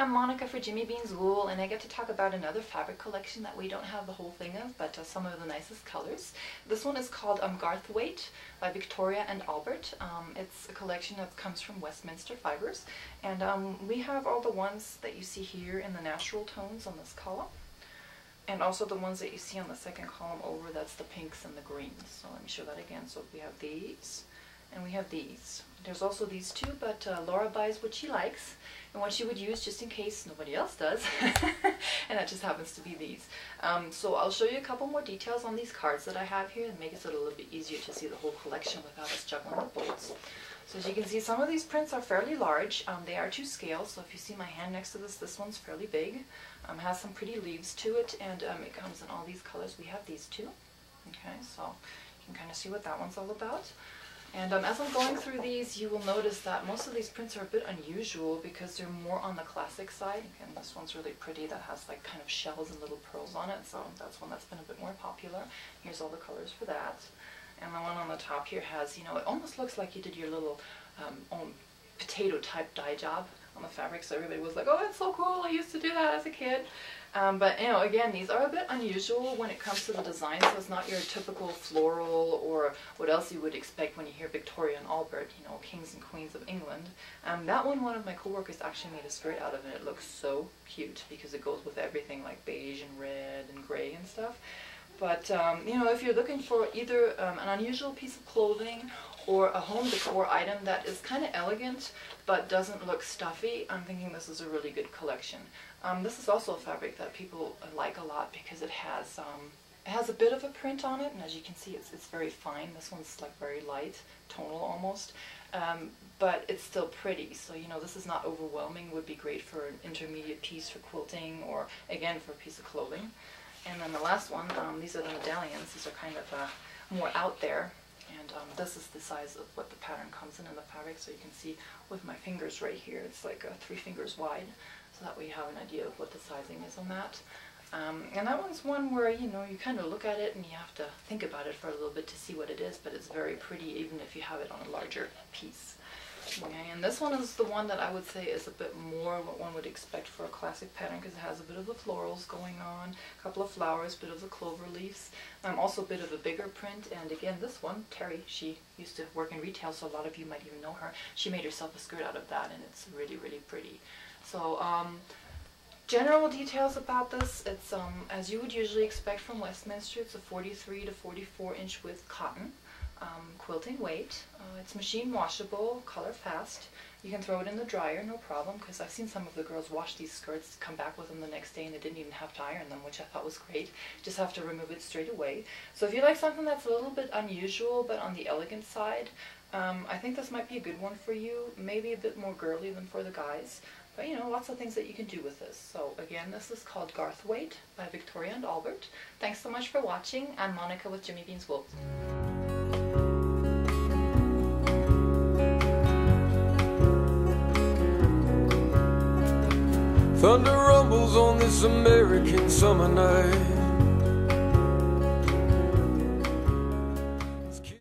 I'm Monica for Jimmy Bean's Wool, and I get to talk about another fabric collection that we don't have the whole thing of, but some of the nicest colors. This one is called Garthwaite by Victoria and Albert. It's a collection that comes from Westminster Fibers, and we have all the ones that you see here in the natural tones on this column, and also the ones that you see on the second column over, that's the pinks and the greens. So let me show that again. So we have these, and we have these. There's also these two, but Laura buys what she likes and what she would use just in case nobody else does. And that just happens to be these. So I'll show you a couple more details on these cards that I have here and make it a little bit easier to see the whole collection without us juggling the bolts. So as you can see, some of these prints are fairly large. They are to scale, so if you see my hand next to this one's fairly big. Has some pretty leaves to it, and it comes in all these colors. We have these two. Okay, so you can kind of see what that one's all about. And as I'm going through these, you will notice that most of these prints are a bit unusual because they're more on the classic side. Again, this one's really pretty, that has like kind of shells and little pearls on it, so that's one that's been a bit more popular. Here's all the colors for that. And the one on the top here has, you know, it almost looks like you did your little own potato type dye job on the fabric, so everybody was like, oh, that's so cool, I used to do that as a kid. But, you know, again, these are a bit unusual when it comes to the design, so it's not your typical floral or what else you would expect when you hear Victoria and Albert, you know, kings and queens of England. That one of my coworkers actually made a skirt out of, and it looks so cute because it goes with everything like beige and red and gray and stuff. But, you know, if you're looking for either an unusual piece of clothing or a home decor item that is kind of elegant but doesn't look stuffy, I'm thinking this is a really good collection. This is also a fabric that people like a lot because it has a bit of a print on it, and as you can see, it's very fine. This one's like very light, tonal almost, but it's still pretty. So, you know, this is not overwhelming. Would be great for an intermediate piece for quilting, or again for a piece of clothing. And then the last one, these are the medallions. These are kind of more out there. And this is the size of what the pattern comes in the fabric, so you can see with my fingers right here, it's like 3 fingers wide, so that way you have an idea of what the sizing is on that. And that one's one where, you know, you kind of look at it and you have to think about it for a little bit to see what it is, but it's very pretty even if you have it on a larger piece. Okay, and this one is the one that I would say is a bit more what one would expect for a classic pattern, because it has a bit of the florals going on, a couple of flowers, a bit of the clover leaves, also a bit of a bigger print. And again, this one, Terry, she used to work in retail, so a lot of you might even know her. She made herself a skirt out of that, and it's really, really pretty. So, general details about this, it's as you would usually expect from Westminster. It's a 43 to 44 inch width cotton. Quilting weight. It's machine washable, color fast. You can throw it in the dryer, no problem, because I've seen some of the girls wash these skirts, come back with them the next day, and they didn't even have to iron them, which I thought was great. Just have to remove it straight away. So if you like something that's a little bit unusual but on the elegant side, I think this might be a good one for you. Maybe a bit more girly than for the guys, but you know, lots of things that you can do with this. So again, this is called Garthwaite by Victoria and Albert. Thanks so much for watching. I'm Monica with Jimmy Bean's Wool. Thunder rumbles on this American summer night.